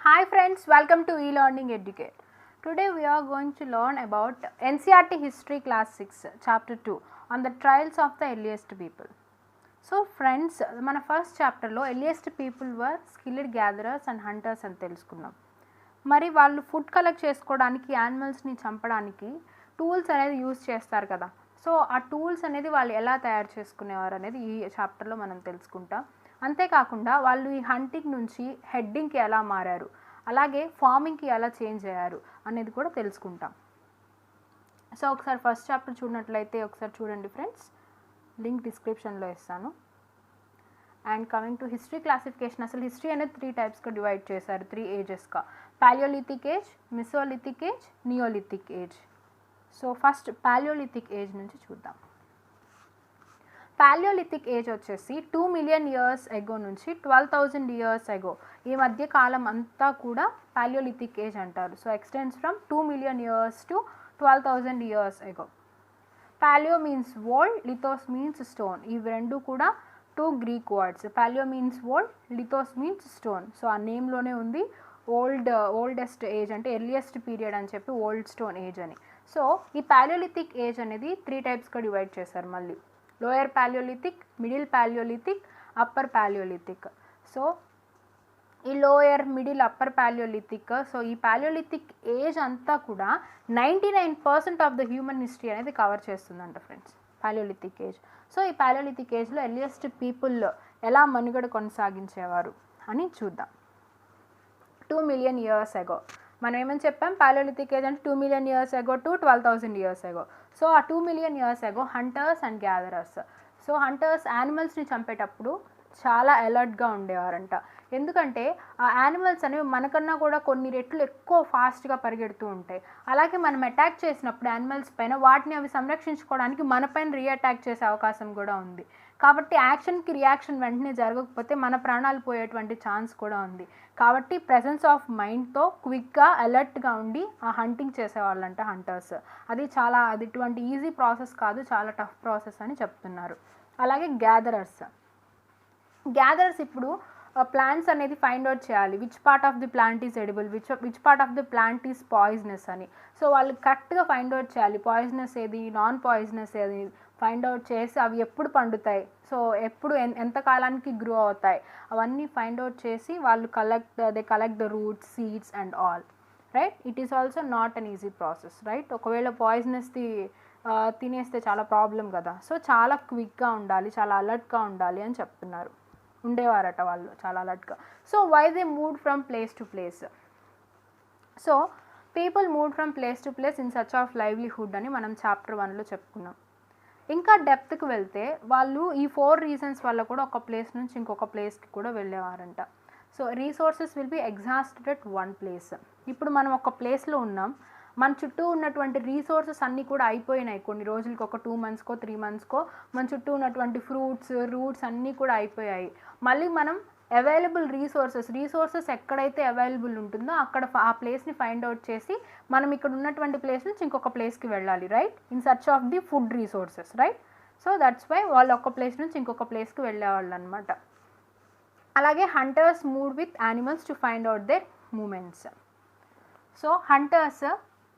Hi friends, welcome to e-learning educate. Today we are going to learn about NCERT history class 6 chapter 2 on the trials of the earliest people. So friends, మన first చాప్టర్లో earliest people were skilled gatherers and hunters అని తెలుసుకున్నాం. మరి వాళ్ళు food collect చేసుకోవడానికి యానిమల్స్ని చంపడానికి tools అనేది use చేస్తారు కదా. సో ఆ టూల్స్ అనేది వాళ్ళు ఎలా తయారు చేసుకునేవారు అనేది ఈ చాప్టర్లో మనం తెలుసుకుంటాం. అంతేకాకుండా వాళ్ళు ఈ హంటింగ్ నుంచి హెడ్డింగ్కి ఎలా మారారు, అలాగే ఫార్మింగ్కి ఎలా చేంజ్ అయ్యారు అనేది కూడా తెలుసుకుంటాం. సో ఒకసారి ఫస్ట్ చాప్టర్ చూడనట్లయితే ఒకసారి చూడండి ఫ్రెండ్స్, లింక్ డిస్క్రిప్షన్లో ఇస్తాను. And coming to history classification, అసలు హిస్టరీ అనేది 3 టైప్స్గా డివైడ్ చేశారు, 3 ఏజెస్గా: palaeolithic age, mesolithic age, neolithic age. So first palaeolithic age నుంచి చూద్దాం. పాలియోలిథిక్ ఏజ్ వచ్చేసి 2 మిలియన్ ఇయర్స్ ఎగో నుంచి 12,000 ఇయర్స్ ఎగో, ఈ మధ్య కాలం అంతా కూడా పాలియోలిథిక్ ఏజ్ అంటారు. So extends from 2 million years to 12,000 years ago. Paleo means old, lithos means stone. ఇవి రెండు కూడా 2 Greek words. Paleo means old, lithos means stone. So ఆ నేమ్లోనే ఉంది ఓల్డెస్ట్ ఏజ్ అంటే ఎర్లియస్ట్ పీరియడ్ అని చెప్పి ఓల్డ్ స్టోన్ ఏజ్ అని. సో ఈ పాలియోలిథిక్ ఏజ్ అనేది 3 టైప్స్గా డివైడ్ చేశారు మళ్ళీ: lower paleolithic, middle paleolithic, upper paleolithic. So ఈ lower, middle, upper paleolithic, so ఈ పాలియోలిథిక్ ఏజ్ అంతా కూడా 99% ఆఫ్ ద హ్యూమన్ హిస్టరీ అనేది కవర్ చేస్తుందంట ఫ్రెండ్స్, పాలియోలిథిక్ ఏజ్. సో ఈ పాలియోలిథిక్ ఏజ్లో ఎర్లియస్ట్ పీపుల్ ఎలా మనుగడ కొనసాగించేవారు అని చూద్దాం. 2 మిలియన్ ఇయర్స్ ఎగో మనం ఏమని చెప్పాం, పాలియోలిథిక్ ఏజ్ అంటే 2 million years ago to 12,000 years ago. So ఆ 2 million years ago hunters and gatherers. So hunters యానిమల్స్ని చంపేటప్పుడు చాలా అలర్ట్గా ఉండేవారంట. ఎందుకంటే ఆ యానిమల్స్ అనేవి మనకన్నా కూడా కొన్ని రెట్లు ఎక్కువ ఫాస్ట్గా పరిగెడుతూ ఉంటాయి. అలాగే మనం అటాక్ చేసినప్పుడు యానిమల్స్ పైన వాటిని అవి సంరక్షించుకోవడానికి మన పైన రీఅటాక్ చేసే అవకాశం కూడా ఉంది. కాబట్టి యాక్షన్కి రియాక్షన్ వెంటనే జరగకపోతే మన ప్రాణాలు పోయేటువంటి ఛాన్స్ కూడా ఉంది. కాబట్టి ప్రెజెన్స్ ఆఫ్ మైండ్తో క్విక్గా అలర్ట్గా ఉండి ఆ హంటింగ్ చేసేవాళ్ళంట హంటర్స్. అది ఇటువంటి ఈజీ ప్రాసెస్ కాదు, చాలా టఫ్ ప్రాసెస్ అని చెప్తున్నారు. అలాగే గ్యాదరర్స్ ఇప్పుడు ప్లాంట్స్ అనేది ఫైండ్ అవుట్ చేయాలి, which part of the plant is edible, which part of the plant is poisonous అని. సో వాళ్ళు కరెక్ట్గా ఫైండ్ అవుట్ చేయాలి, పాయిజనస్ ఏది, నాన్ పాయిజనస్ ఏది ఫైండ్ అవుట్ చేసి అవి ఎప్పుడు పండుతాయి, సో ఎప్పుడు ఎంత కాలానికి గ్రో అవుతాయి అవన్నీ ఫైండ్ అవుట్ చేసి వాళ్ళు they collect the roots, seeds and all, right. It is also not an easy process, right. ఒకవేళ పాయిజనస్ది తినేస్తే చాలా ప్రాబ్లం కదా. సో చాలా క్విక్గా ఉండాలి, చాలా అలర్ట్గా ఉండాలి అని చెప్తున్నారు. ఉండేవారట వాళ్ళు చాలా అలర్ట్గా. So why they moved from place to place. So people moved from place to place in search of livelihood అని మనం చాప్టర్ 1లో చెప్పుకున్నాం. ఇంకా డెప్త్కి వెళ్తే వాళ్ళు ఈ 4 రీజన్స్ వల్ల కూడా ఒక ప్లేస్ నుంచి ఇంకొక ప్లేస్కి కూడా వెళ్ళేవారంట. So resources will be exhausted at one place. ఇప్పుడు మనం ఒక ప్లేస్లో ఉన్నాం, మన చుట్టూ ఉన్నటువంటి రీసోర్సెస్ అన్నీ కూడా అయిపోయినాయి. కొన్ని రోజులకి, ఒక 2 మంత్స్కో 3 మంత్స్కో మన చుట్టూ ఉన్నటువంటి ఫ్రూట్స్, రూట్స్ అన్నీ కూడా అయిపోయాయి. మళ్ళీ మనం అవైలబుల్ రీసోర్సెస్ ఎక్కడైతే అవైలబుల్ ఉంటుందో అక్కడ ఆ ప్లేస్ని ఫైండ్ అవుట్ చేసి మనం ఇక్కడ ఉన్నటువంటి ప్లేస్ నుంచి ఇంకొక ప్లేస్కి వెళ్ళాలి, right, in search of the food resources, right. So that's why వాళ్ళు ఒక ప్లేస్ నుంచి ఇంకొక ప్లేస్కి వెళ్ళేవాళ్ళు అనమాట. అలాగే hunters moved with animals to find out their movements. So hunters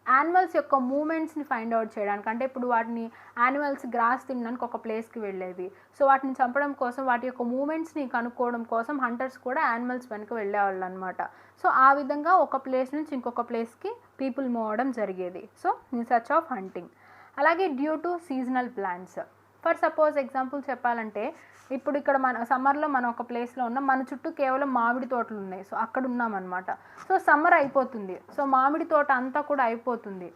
animals యొక్క మూమెంట్స్ని ఫైండ్ అవుట్ చేయడానికి, అంటే ఇప్పుడు వాటిని యానిమల్స్ గ్రాస్ తినడానికి ఒక ప్లేస్కి వెళ్ళేవి, సో వాటిని చంపడం కోసం వాటి యొక్క మూమెంట్స్ని కనుక్కోవడం కోసం హంటర్స్ కూడా యానిమల్స్ వెనుక వెళ్ళేవాళ్ళు అనమాట. సో ఆ విధంగా ఒక ప్లేస్ నుంచి ఇంకొక ప్లేస్కి పీపుల్ మూవ్ అవ్వడం జరిగేది. So in search of hunting. అలాగే due to seasonal plants. For suppose example చెప్పాలంటే, ఇప్పుడు ఇక్కడ మన సమ్మర్లో మనం ఒక ప్లేస్లో ఉన్నాం, మన చుట్టూ కేవలం మామిడి తోటలు ఉన్నాయి, సో అక్కడ ఉన్నామన్నమాట. సో సమ్మర్ అయిపోతుంది, సో మామిడి తోట అంతా కూడా అయిపోతుంది.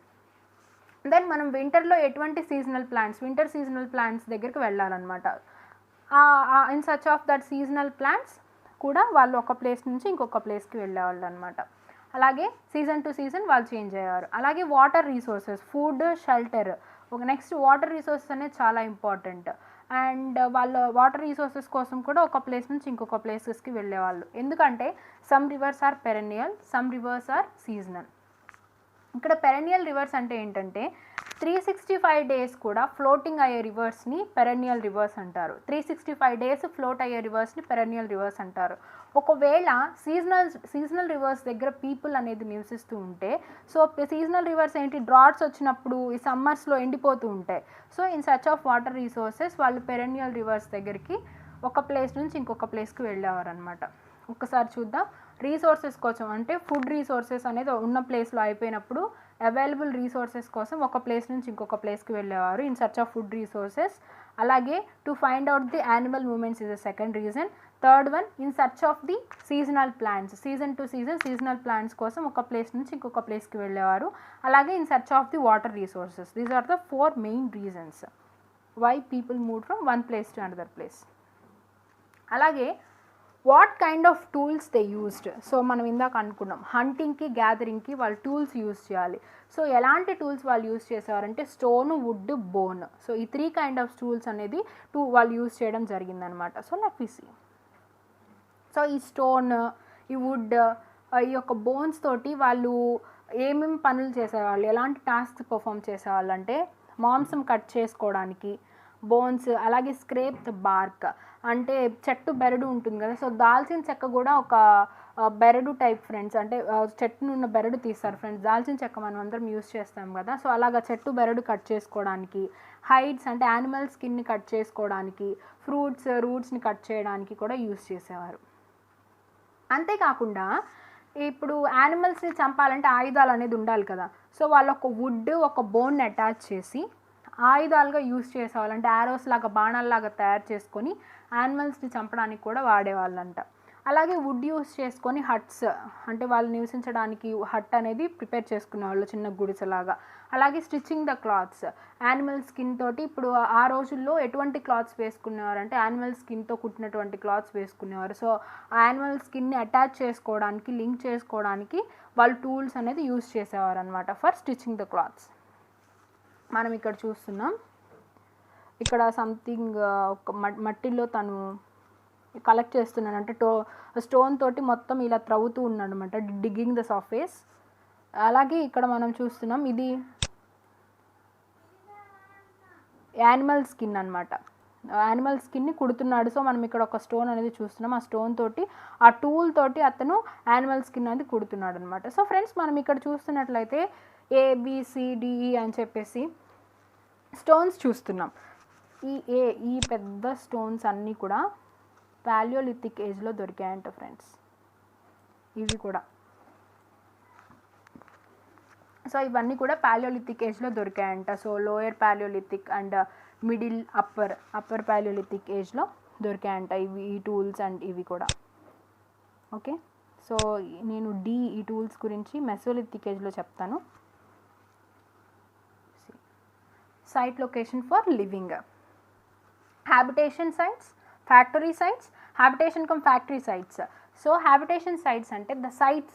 దెన్ మనం వింటర్లో ఎటువంటి వింటర్ సీజనల్ ప్లాంట్స్ దగ్గరికి వెళ్ళాలన్నమాట. In search of that seasonal plants కూడా వాళ్ళు ఒక ప్లేస్ నుంచి ఇంకొక ప్లేస్కి వెళ్ళేవాళ్ళు అనమాట. అలాగే సీజన్ టు సీజన్ వాళ్ళు చేంజ్ అయ్యారు. అలాగే water resources, food, shelter. Next water resources అనేది చాలా ఇంపార్టెంట్. అండ్ వాళ్ళ వాటర్ రిసోర్సెస్ కోసం కూడా ఒక ప్లేస్ నుంచి ఇంకొక ప్లేసెస్కి వెళ్ళేవాళ్ళు. ఎందుకంటే some rivers are perennial, some rivers are seasonal. ఇక్కడ పెరెనియల్ రివర్స్ అంటే ఏంటంటే 365 డేస్ కూడా ఫ్లోటింగ్ అయ్యే రివర్స్ని పెరెనియల్ రివర్స్ అంటారు. 365 డేస్ ఫ్లోట్ అయ్యే రివర్స్ని పెరెనియల్ రివర్స్ అంటారు. ఒకవేళ సీజనల్ రివర్స్ దగ్గర పీపుల్ అనేది నివసిస్తూ ఉంటే, సో సీజనల్ రివర్స్ ఏంటి, డ్రాట్స్ వచ్చినప్పుడు ఈ సమ్మర్స్లో ఎండిపోతూ ఉంటాయి. So in search of water resources వాళ్ళు పెరెనియల్ రివర్స్ దగ్గరికి ఒక ప్లేస్ నుంచి ఇంకొక ప్లేస్కి వెళ్ళేవారు అనమాట. ఒక్కసారి చూద్దాం. రీసోర్సెస్ కోసం అంటే ఫుడ్ రీసోర్సెస్ అనేది ఉన్న ప్లేస్లో అయిపోయినప్పుడు అవైలబుల్ రీసోర్సెస్ కోసం ఒక ప్లేస్ నుంచి ఇంకొక ప్లేస్కి వెళ్ళేవారు in search of food resources. అలాగే to find out the animal movements is the second reason. Third one in search of the seasonal plants, season to season seasonal plants కోసం ఒక place నుంచి ఇంకొక ప్లేస్కి వెళ్ళేవారు. అలాగే in search of the water resources. These are the 4 main reasons why people move from one place to another place. అలాగే what kind of tools they used. So మనం ఇందాక అనుకున్నాం హంటింగ్కి గ్యాదరింగ్కి వాళ్ళు టూల్స్ యూస్ చేయాలి. సో ఎలాంటి టూల్స్ వాళ్ళు యూస్ చేసేవారంటే స్టోన్, వుడ్, బోన్. సో ఈ 3 కైండ్ ఆఫ్ టూల్స్ అనేది వాళ్ళు యూస్ చేయడం జరిగిందనమాట. So let we see. So ఈ స్టోన్, ఈ వుడ్, ఈ యొక్క బోన్స్ తోటి వాళ్ళు ఏమేమి పనులు చేసేవాళ్ళు, ఎలాంటి టాస్క్స్ పర్ఫామ్ చేసేవాళ్ళు అంటే మాంసం కట్ చేసుకోవడానికి బోన్స్, అలాగే స్క్రేప్ ద బార్క్ అంటే చెట్టు బెరడు ఉంటుంది కదా, సో దాల్చిన చెక్క కూడా ఒక బెరడు టైప్ ఫ్రెండ్స్, అంటే చెట్టును ఉన్న బెరడు తీస్తారు ఫ్రెండ్స్. దాల్చిన చెక్క మనం అందరం యూస్ చేస్తాం కదా, సో అలాగా చెట్టు బెరడు కట్ చేసుకోవడానికి, హైడ్స్ అంటే యానిమల్ స్కిన్ని కట్ చేసుకోవడానికి, రూట్స్ని కట్ చేయడానికి కూడా యూస్ చేసేవారు. అంతేకాకుండా ఇప్పుడు యానిమల్స్ని చంపాలంటే ఆయుధాలు అనేది ఉండాలి కదా, సో వాళ్ళు ఒక వుడ్, ఒక బోన్ని అటాచ్ చేసి ఆయుధాలుగా యూస్ చేసేవాళ్ళు. అంటే యారోస్ లాగా, బాణాల్లాగా తయారు చేసుకొని యానిమల్స్ని చంపడానికి కూడా వాడేవాళ్ళంట. అలాగే వుడ్ యూస్ చేసుకొని హట్స్ అంటే వాళ్ళు నివసించడానికి హట్ అనేది ప్రిపేర్ చేసుకునేవాళ్ళు, చిన్న గుడిసెలాగా. అలాగే stitching the clothes, animal skin తోటి. ఇప్పుడు ఆ రోజుల్లో ఎటువంటి క్లాత్స్ వేసుకునేవారు అంటే యానిమల్ స్కిన్తో కుట్టినటువంటి క్లాత్స్ వేసుకునేవారు. సో ఆ యానిమల్ స్కిన్ని అటాచ్ చేసుకోవడానికి, లింక్ చేసుకోవడానికి వాళ్ళు టూల్స్ అనేది యూస్ చేసేవారు అనమాట ఫర్ స్టిచ్చింగ్ ద క్లాత్స్. మనం ఇక్కడ చూస్తున్నాం, ఇక్కడ సంథింగ్ ఒక మట్టిలో తను కలెక్ట్ చేస్తున్నాడు, అంటే స్టోన్ తోటి మొత్తం ఇలా త్రవ్వుతూ ఉన్నాడు అనమాట, డిగ్గింగ్ ద సర్ఫేస్. అలాగే ఇక్కడ మనం చూస్తున్నాం ఇది యానిమల్ స్కిన్ అనమాట, యానిమల్ స్కిన్ని కుడుతున్నాడు. సో మనం ఇక్కడ ఒక స్టోన్ అనేది చూస్తున్నాం, ఆ స్టోన్ తోటి, ఆ టూల్ తోటి అతను యానిమల్ స్కిన్ అనేది కుడుతున్నాడు అనమాట. సో ఫ్రెండ్స్ మనం ఇక్కడ చూస్తున్నట్లయితే ABCDE అని చెప్పేసి స్టోన్స్ చూస్తున్నాం. ఈ పెద్ద స్టోన్స్ అన్నీ కూడా పాలియోలిథిక్ ఏజ్లో దొరికాయంట ఫ్రెండ్స్, ఇవి కూడా. సో ఇవన్నీ కూడా పాలియోలిథిక్ ఏజ్లో దొరికాయంట. So lower palaeolithic and middle, upper palaeolithic ఏజ్లో దొరికాయంట ఈ టూల్స్ అండ్ ఇవి కూడా. ఓకే, సో నేను ఈ టూల్స్ గురించి మెసోలిథిక్ ఏజ్లో చెప్తాను. Site location for living. Habitation sites, factory sites, habitation cum factory sites. So habitation sites అంటే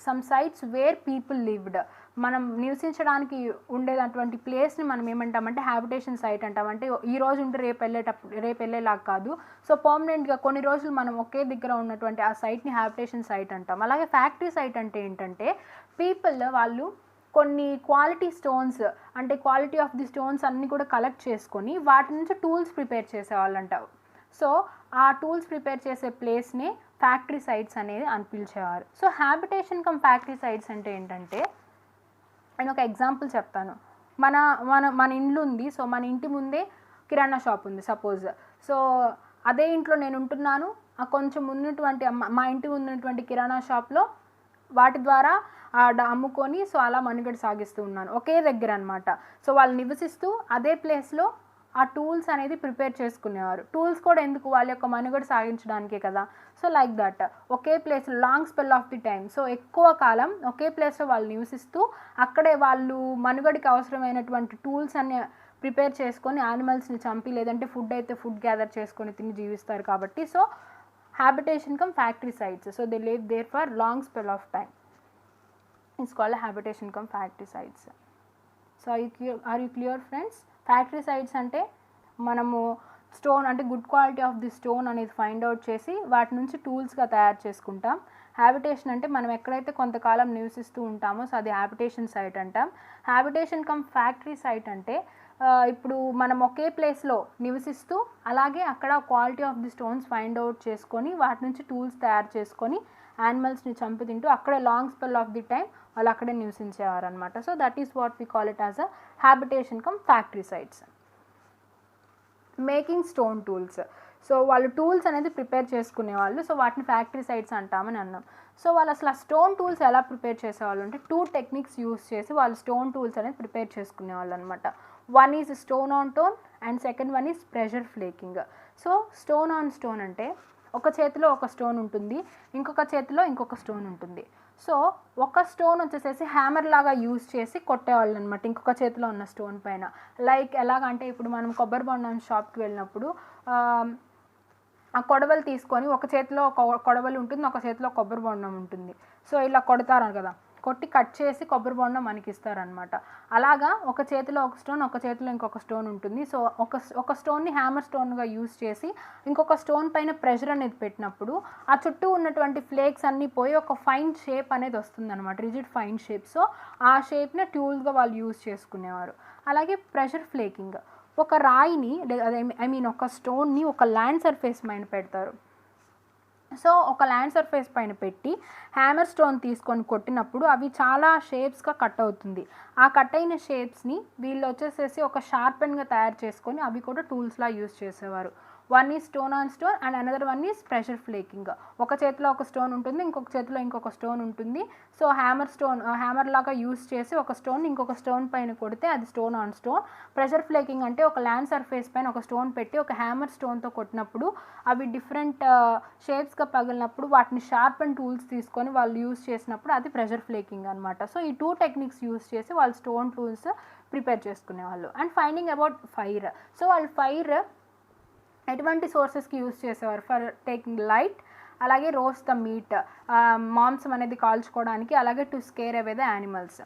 some sites where people lived. మనం నివసించడానికి ఉండేటటువంటి ప్లేస్ని మనం ఏమంటామంటే హ్యాబిటేషన్ సైట్ అంటాం. అంటే ఈ రోజు ఉంటే రేపు వెళ్ళేలాగా కాదు. సో పర్మనెంట్గా కొన్ని రోజులు మనం ఒకే దగ్గర ఉన్నటువంటి ఆ సైట్ని హ్యాబిటేషన్ సైట్ అంటాం. అలాగే ఫ్యాక్టరీ సైట్ అంటే ఏంటంటే పీపుల్ వాళ్ళు కొన్ని క్వాలిటీ స్టోన్స్, అంటే క్వాలిటీ ఆఫ్ ది స్టోన్స్ అన్నీ కూడా కలెక్ట్ చేసుకొని వాటి నుంచి టూల్స్ ప్రిపేర్ చేసేవాళ్ళు అంటారు. సో ఆ టూల్స్ ప్రిపేర్ చేసే ప్లేస్ని ఫ్యాక్టరీ సైట్స్ అనేది అని పిలిచేవారు. So habitation cum factory sites అంటే ఏంటంటే, నేను ఒక ఎగ్జాంపుల్ చెప్తాను. మన ఇండ్లు ఉంది, సో మన ఇంటి ముందే కిరాణా షాప్ ఉంది సపోజ్. సో అదే ఇంట్లో నేను ఉంటున్నాను, కొంచెం ఉన్నటువంటి మా ఇంటి ఉన్నటువంటి కిరాణా షాప్లో వాటి ద్వారా అమ్ముకొని సో అలా మనుగడ సాగిస్తూ ఉన్నాను ఒకే దగ్గర అనమాట. సో వాళ్ళు నివసిస్తూ అదే ప్లేస్లో ఆ టూల్స్ అనేది ప్రిపేర్ చేసుకునేవారు. టూల్స్ కూడా ఎందుకు, వాళ్ళ యొక్క మనుగడ సాగించడానికే కదా. So like that okay place long spell of the time, so ఎక్కువ కాలం ఒకే ప్లేస్లో వాళ్ళు నివసిస్తూ అక్కడే వాళ్ళు మనుగడికి అవసరమైనటువంటి టూల్స్ అన్ని ప్రిపేర్ చేసుకొని యానిమల్స్ని చంపి లేదంటే ఫుడ్ అయితే ఫుడ్ గ్యాదర్ చేసుకొని తిని జీవిస్తారు కాబట్టి. So habitation cum factory sites, so they live there for long spell of time. It's called a habitation cum factory sites. So are you clear friends? Factory sites ante manamu stone ante good quality of the stone అనేది find out చేసి వాటి నుంచి టూల్స్గా తయారు చేసుకుంటాం. Habitation అంటే మనం ఎక్కడైతే కొంతకాలం నివసిస్తూ ఉంటామో సో అది హ్యాబిటేషన్ సైట్ అంటాం. హ్యాబిటేషన్ కమ్ ఫ్యాక్టరీ సైట్ అంటే ఇప్పుడు మనం ఒకే ప్లేస్లో నివసిస్తూ అలాగే అక్కడ quality of the stones find out చేసుకొని వాటి నుంచి టూల్స్ తయారు చేసుకొని యానిమల్స్ని చంపి తింటూ అక్కడే long spell of the time వాళ్ళు అక్కడే నివసించేవారు అనమాట. So that is what we call it as a habitation cum factory sites. Making stone tools, so వాళ్ళు టూల్స్ అనేది ప్రిపేర్ చేసుకునేవాళ్ళు, సో వాటిని ఫ్యాక్టరీ సైట్స్ అంటామని అన్నాం. సో వాళ్ళు అసలు ఆ స్టోన్ టూల్స్ ఎలా ప్రిపేర్ చేసేవాళ్ళు అంటే 2 టెక్నిక్స్ యూస్ చేసి వాళ్ళు స్టోన్ టూల్స్ అనేది ప్రిపేర్ చేసుకునేవాళ్ళు అనమాట. One is stone on tone and second one is pressure flaking. So stone on stone అంటే ఒక చేతిలో ఒక స్టోన్ ఉంటుంది, ఇంకొక చేతిలో ఇంకొక స్టోన్ ఉంటుంది. సో ఒక స్టోన్ వచ్చేసేసి హ్యామర్ లాగా యూజ్ చేసి కొట్టేవాళ్ళు అనమాట ఇంకొక చేతిలో ఉన్న స్టోన్ పైన. లైక్ ఎలాగంటే ఇప్పుడు మనం కొబ్బరి బొండం షాప్కి వెళ్ళినప్పుడు ఆ కొడవలు తీసుకొని ఒక చేతిలో ఒక కొడవలు ఉంటుంది, ఒక చేతిలో కొబ్బరి బొండం ఉంటుంది. సో ఇలా కొడతారు కదా, కొట్టి కట్ చేసి కొబ్బరి బొండం మనకి ఇస్తారనమాట. అలాగా ఒక చేతిలో ఒక స్టోన్, ఒక చేతిలో ఇంకొక స్టోన్ ఉంటుంది. సో ఒక స్టోన్ని హ్యామర్ స్టోన్గా యూజ్ చేసి ఇంకొక స్టోన్ పైన ప్రెషర్ అనేది పెట్టినప్పుడు ఆ చుట్టూ ఉన్నటువంటి ఫ్లేక్స్ అన్నీ పోయి ఒక ఫైన్ షేప్ అనేది వస్తుంది అనమాట, రిజిడ్ ఫైన్ షేప్. సో ఆ షేప్ని ట్యూల్స్గా వాళ్ళు యూజ్ చేసుకునేవారు. అలాగే ప్రెషర్ ఫ్లేకింగ్, ఒక రాయిని ఒక స్టోన్ని ఒక ల్యాండ్ సర్ఫేస్ పైన పెడతారు. సో ఒక ల్యాండ్ సర్ఫేస్ పైన పెట్టి హ్యామర్ స్టోన్ తీసుకొని కొట్టినప్పుడు అవి చాలా షేప్స్గా కట్ అవుతుంది. ఆ కట్ అయిన షేప్స్ని వీళ్ళు వచ్చేసేసి ఒక షార్పెన్గా తయారు చేసుకొని అవి కూడా టూల్స్లా యూజ్ చేసేవారు. One is stone on stone and another one is pressure flaking. ఒక చేతిలో ఒక స్టోన్ ఉంటుంది, ఇంకొక చేతిలో ఇంకొక స్టోన్ ఉంటుంది. సో హ్యామర్ లాగా యూజ్ చేసి ఒక స్టోన్ ఇంకొక స్టోన్ పైన కొడితే అది stone on stone. Pressure flaking అంటే ఒక ల్యాండ్ సర్ఫేస్ పైన ఒక స్టోన్ పెట్టి ఒక హ్యామర్ స్టోన్తో కొట్టినప్పుడు అవి డిఫరెంట్ షేప్స్గా పగిలినప్పుడు వాటిని షార్ప్ అండ్ టూల్స్ తీసుకొని వాళ్ళు యూజ్ చేసినప్పుడు అది ప్రెషర్ ఫ్లేకింగ్ అనమాట. సో ఈ 2 టెక్నిక్స్ యూజ్ చేసి వాళ్ళు స్టోన్ టూల్స్ ప్రిపేర్ చేసుకునేవాళ్ళు. And finding about fire, so వాళ్ళు ఫైర్ ఎటువంటి సోర్సెస్కి యూజ్ చేసేవారు ఫర్ టేకింగ్ లైట్, అలాగే రోస్ట్ ద మీట్ మాంసం అనేది కాల్చుకోవడానికి, అలాగే to scare away the animals,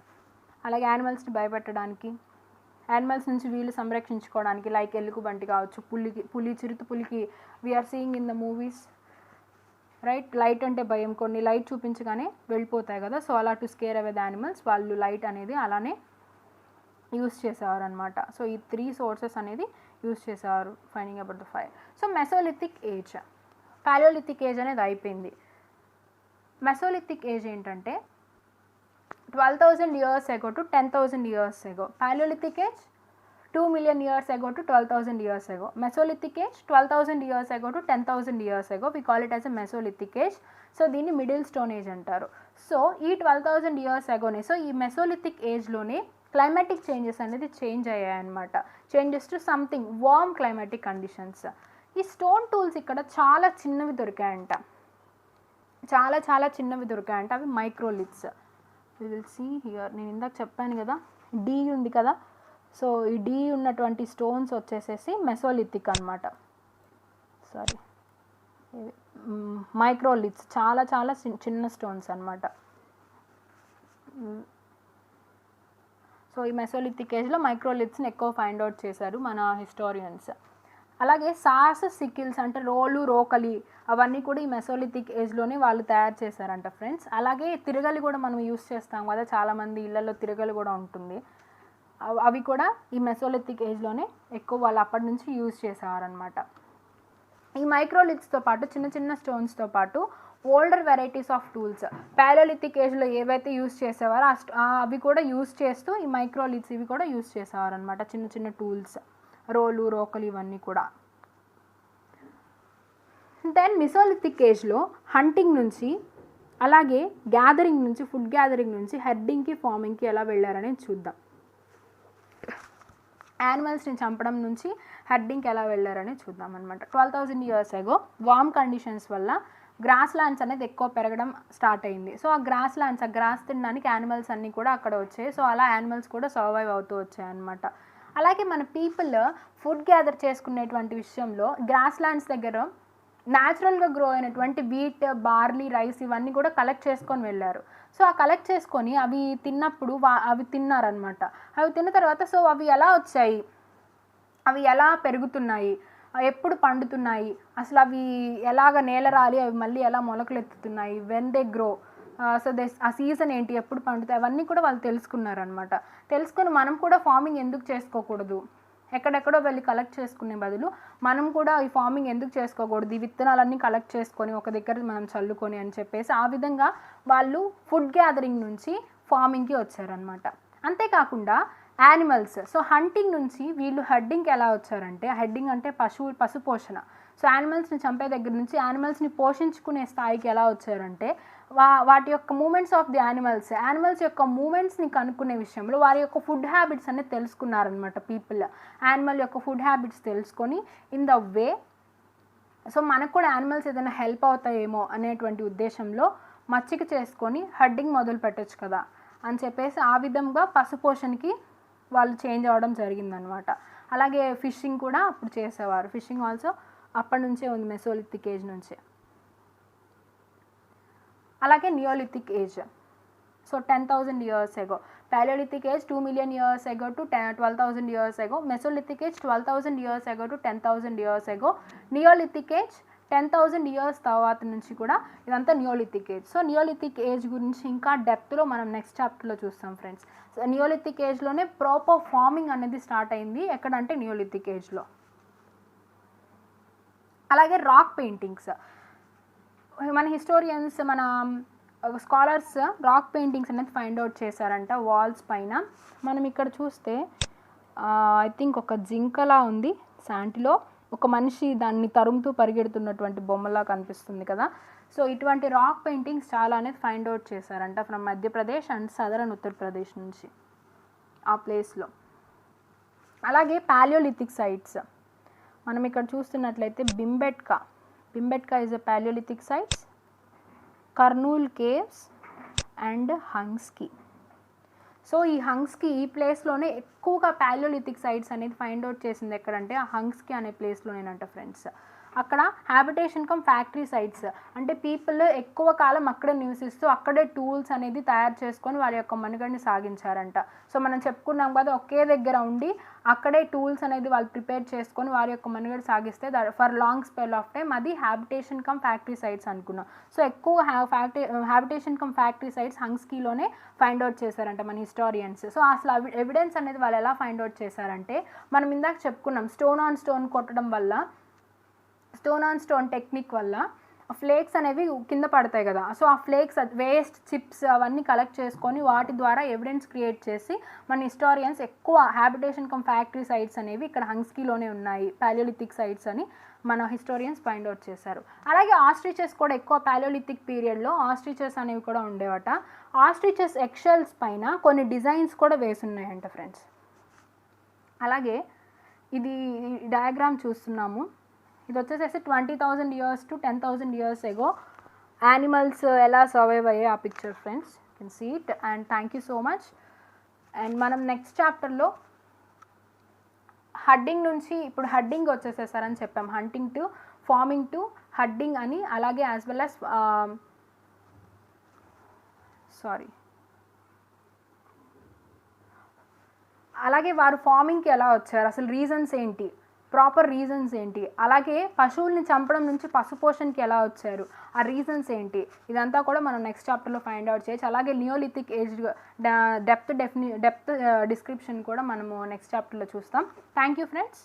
అలాగే యానిమల్స్ని భయపెట్టడానికి, యానిమల్స్ నుంచి వీళ్ళు సంరక్షించుకోవడానికి. లైక్ ఎలుగుబంటి కావచ్చు, చిరుత పులికి we're seeing in the movies right, light అంటే భయం, కొన్ని లైట్ చూపించగానే వెళ్ళిపోతాయి కదా. సో అలా to scare away the animals వాళ్ళు లైట్ అనేది అలానే యూస్ చేసేవారు అనమాట. సో ఈ 3 సోర్సెస్ అనేది యూస్ చేసేవారు finding about the fire. So mesolithic age, paleolithic age అనేది అయిపోయింది. మెసోలిథిక్ ఏజ్ ఏంటంటే 12,000 years ago to 10,000 years ago. Paleolithic age 2 million years ago to 12,000 years ago. Mesolithic age 12,000 years ago to 10,000 years ago. We call it as a Mesolithic age. So దీన్ని middle stone age అంటారు. So ఈ 12,000 years agoనే, so ఈ mesolithic ఏజ్లోనే climatic changes అనేది change అయ్యాయన్నమాట. Changes to something warm climatic conditions. ఈ stone tools ఇక్కడ చాలా చిన్నవి దొరికాయంట, చాలా చిన్నవి దొరికాయంట. అవి microliths. We will see here, నేను ఇందాక చెప్పాను కదా డి ఉంది కదా, సో ఈ డి ఉన్నటువంటి స్టోన్స్ వచ్చేసేసి మెసోలిథిక్ అనమాట. సారీ, మైక్రోలిథ్స్ చాలా చిన్న స్టోన్స్ అనమాట. సో ఈ మెసోలిథిక్ ఏజ్లో మైక్రోలిథ్స్ని ఎక్కువ ఫైండ్ అవుట్ చేశారు మన హిస్టోరియన్స్. అలాగే సాస్, సికిల్స్ అంటే రోలు, రోకలి అవన్నీ కూడా ఈ మెసోలిథిక్ ఏజ్లోనే వాళ్ళు తయారు చేశారంట ఫ్రెండ్స్. అలాగే తిరగలి కూడా మనం యూస్ చేస్తాం కదా, చాలామంది ఇళ్లలో తిరగలి కూడా ఉంటుంది. అవి కూడా ఈ మెసోలిథిక్ ఏజ్లోనే ఎక్కువ వాళ్ళు అప్పటి నుంచి యూజ్ చేసేవారనమాట. ఈ మైక్రోలిథ్స్తో పాటు చిన్న స్టోన్స్తో పాటు older varieties of tools paleolithic ఏజ్లో ఏవైతే యూజ్ చేసేవారో అవి కూడా యూజ్ చేస్తూ ఈ మైక్రోలిథ్స్ ఇవి కూడా యూజ్ చేసేవారు అనమాట. చిన్న టూల్స్, రోలు, రోకలు ఇవన్నీ కూడా. దెన్ మెసోలిథిక్ ఏజ్లో హంటింగ్ నుంచి, అలాగే గ్యాదరింగ్ నుంచి, ఫుడ్ గ్యాదరింగ్ నుంచి హెడ్డింగ్కి, ఫార్మింగ్కి ఎలా వెళ్ళారనేది చూద్దాం. యానిమల్స్ని చంపడం నుంచి హెడ్డింగ్కి ఎలా వెళ్ళారని చూద్దాం అనమాట. 12,000 years ago వార్మ్ కండిషన్స్ వల్ల గ్రాస్ ల్యాండ్స్ అనేది ఎక్కువ పెరగడం స్టార్ట్ అయింది. సో ఆ గ్రాస్ ల్యాండ్స్, ఆ గ్రాస్ తినడానికి యానిమల్స్ అన్నీ కూడా అక్కడ వచ్చాయి. సో అలా యానిమల్స్ కూడా సర్వైవ్ అవుతూ వచ్చాయి అనమాట. అలాగే మన పీపుల్ ఫుడ్ గ్యాదర్ చేసుకునేటువంటి విషయంలో గ్రాస్ ల్యాండ్స్ దగ్గర న్యాచురల్గా గ్రో అయినటువంటి వీట్, బార్లీ, రైస్ ఇవన్నీ కూడా కలెక్ట్ చేసుకొని వెళ్ళారు. సో ఆ కలెక్ట్ చేసుకొని అవి తిన్నప్పుడు అవి తిన్నారనమాట. అవి తిన్న తర్వాత సో అవి ఎలా వచ్చాయి, అవి ఎలా పెరుగుతున్నాయి, ఎప్పుడు పండుతున్నాయి, అసలు అవి ఎలాగ నేలరాలి అవి మళ్ళీ ఎలా మొలకలెత్తుతున్నాయి, వెన్ దే గ్రో, సో ఆ సీజన్ ఏంటి, ఎప్పుడు పండుతాయి, అవన్నీ కూడా వాళ్ళు తెలుసుకున్నారనమాట. తెలుసుకొని మనం కూడా ఫార్మింగ్ ఎందుకు చేసుకోకూడదు, ఎక్కడెక్కడో వెళ్ళి కలెక్ట్ చేసుకునే బదులు మనం కూడా ఈ ఫార్మింగ్ ఎందుకు చేసుకోకూడదు, ఈ విత్తనాలన్నీ కలెక్ట్ చేసుకొని ఒక దగ్గర మనం చల్లుకొని అని చెప్పేసి ఆ విధంగా వాళ్ళు ఫుడ్ గ్యాదరింగ్ నుంచి ఫార్మింగ్కి వచ్చారనమాట. అంతేకాకుండా యానిమల్స్, సో హంటింగ్ నుంచి వీళ్ళు హెడ్డింగ్కి ఎలా వచ్చారంటే, హెడ్డింగ్ అంటే పశు పోషణ, సో యానిమల్స్ని చంపే దగ్గర నుంచి యానిమల్స్ని పోషించుకునే స్థాయికి ఎలా వచ్చారంటే వాటి యొక్క మూమెంట్స్ ఆఫ్ ది యానిమల్స్ యొక్క మూమెంట్స్ని కనుక్కునే విషయంలో వారి యొక్క ఫుడ్ హ్యాబిట్స్ అనేది తెలుసుకున్నారనమాట పీపుల్. యానిమల్ యొక్క ఫుడ్ హ్యాబిట్స్ తెలుసుకొని ఇన్ ద వే, సో మనకు కూడా యానిమల్స్ ఏదైనా హెల్ప్ అవుతాయేమో అనేటువంటి ఉద్దేశంలో మచ్చిక చేసుకొని హెడ్డింగ్ మొదలు పెట్టచ్చు కదా అని చెప్పేసి ఆ విధంగా పశుపోషణకి వాళ్ళు చేంజ్ అవ్వడం జరిగిందనమాట. అలాగే ఫిషింగ్ కూడా అప్పుడు చేసేవారు. ఫిషింగ్ ఆల్సో అప్పటి నుంచే ఉంది, మెసోలిథిక్ ఏజ్ నుంచే. అలాగే neolithic age, so 10,000 years ago. Paleolithic age 2 million years ago to 12,000 years ago. Mesolithic age 12,000 years ago to 10,000 years ago. Neolithic age 10,000 years తర్వాత నుంచి కూడా ఇదంతా neolithic age. So neolithic age గురించి ఇంకా డెప్త్లో మనం నెక్స్ట్ చాప్టర్లో చూస్తాం ఫ్రెండ్స్. సో నియోలిథిక్ ఏజ్లోనే ప్రాపర్ ఫార్మింగ్ అనేది స్టార్ట్ అయింది, ఎక్కడంటే నియోలిథిక్ ఏజ్లో. అలాగే రాక్ పెయింటింగ్స్, మన హిస్టోరియన్స్ మన స్కాలర్స్ రాక్ పెయింటింగ్స్ అనేది ఫైండ్ అవుట్ చేశారంట వాల్స్ పైన. మనం ఇక్కడ చూస్తే ఐ థింక్ ఒక జింకలా ఉంది, శాంటిలో ఒక మనిషి దాన్ని తరుముతూ పరిగెడుతున్నటువంటి బొమ్మలా కనిపిస్తుంది కదా. సో ఇటువంటి రాక్ పెయింటింగ్స్ చాలా అనేది ఫైండ్ అవుట్ చేశారంట from Madhya Pradesh and southern Uttar Pradesh నుంచి ఆ ప్లేస్లో. అలాగే పాలియోలిథిక్ సైట్స్ మనం ఇక్కడ చూస్తున్నట్లయితే Bhimbetka is a Palaeolithic sites, Kurnool caves and హంగ్స్కీ. So ఈ హంగ్స్కీ ఈ ప్లేస్లోనే ఎక్కువగా పాలియోలిథిక్ సైట్స్ అనేది ఫైండ్ అవుట్ చేసింది ఎక్కడంటే ఆ హంగ్స్కీ అనే ప్లేస్లోనేనంట ఫ్రెండ్స్. అక్కడ హ్యాబిటేషన్ కమ్ ఫ్యాక్టరీ సైట్స్, అంటే పీపుల్ ఎక్కువ కాలం అక్కడే నివసిస్తూ అక్కడే టూల్స్ అనేది తయారు చేసుకొని వారి యొక్క మనుగడని సాగించారంట. సో మనం చెప్పుకున్నాం కదా, ఒకే దగ్గర ఉండి అక్కడే టూల్స్ అనేది వాళ్ళు ప్రిపేర్ చేసుకొని వారి యొక్క మనుగడ సాగిస్తే for long spell of time అది హ్యాబిటేషన్ కమ్ ఫ్యాక్టరీ సైట్స్ అనుకున్నాం. సో ఎక్కువ హ్యాబిటేషన్ కమ్ ఫ్యాక్టరీ సైట్స్ హంగ్స్కీలోనే ఫైండ్ అవుట్ చేశారంట మన హిస్టారియన్స్. సో అసలు ఎవిడెన్స్ అనేది వాళ్ళు ఎలా ఫైండ్ అవుట్ చేశారంటే, మనం ఇందాక చెప్పుకున్నాం స్టోన్ ఆన్ స్టోన్ కొట్టడం వల్ల, స్టోన్ ఆన్ స్టోన్ టెక్నిక్ వల్ల ఫ్లేక్స్ అనేవి కింద పడతాయి కదా. సో ఆ ఫ్లేక్స్ వేస్ట్ చిప్స్ అవన్నీ కలెక్ట్ చేసుకొని వాటి ద్వారా ఎవిడెన్స్ క్రియేట్ చేసి మన హిస్టారియన్స్ ఎక్కువ హ్యాబిటేషన్ కమ్ ఫ్యాక్టరీ సైట్స్ అనేవి ఇక్కడ హంగ్స్కీలోనే ఉన్నాయి, పాలియోలిథిక్ సైట్స్ అని మన హిస్టోరియన్స్ ఫైండ్ అవుట్ చేశారు. అలాగే ఆస్ట్రిచెస్ కూడా ఎక్కువ పాలియోలిథిక్ పీరియడ్లో ఆస్ట్రిచెస్ అనేవి కూడా ఉండేవట. ఆస్ట్రిచెస్ ఎక్షెల్స్ పైన కొన్ని డిజైన్స్ కూడా వేసున్నాయంట ఫ్రెండ్స్. అలాగే ఇది డయాగ్రామ్ చూస్తున్నాము, ఇది వచ్చేసేసి 20,000 years to 10,000 years ago animals ఎలా సర్వైవ్ అయ్యే ఆ picture friends, can see it. And thank you so much. And మనం నెక్స్ట్ చాప్టర్లో హడ్డింగ్ నుంచి, ఇప్పుడు హడ్డింగ్ వచ్చేసేసారని చెప్పాం, hunting to farming to herding అని, అలాగే యాజ్ వెల్ యాజ్ అలాగే వారు ఫార్మింగ్కి ఎలా వచ్చారు, అసలు రీజన్స్ ఏంటి, ప్రాపర్ రీజన్స్ ఏంటి, అలాగే పశువుల్ని చంపడం నుంచి పశుపోషణకి ఎలా వచ్చారు, ఆ రీజన్స్ ఏంటి, ఇదంతా కూడా మనం నెక్స్ట్ చాప్టర్లో ఫైండ్ అవుట్ చేయొచ్చు. అలాగే నియోలిథిక్ ఏజ్ డెప్త్ డిస్క్రిప్షన్ కూడా మనము నెక్స్ట్ చాప్టర్లో చూస్తాం. Thank you friends.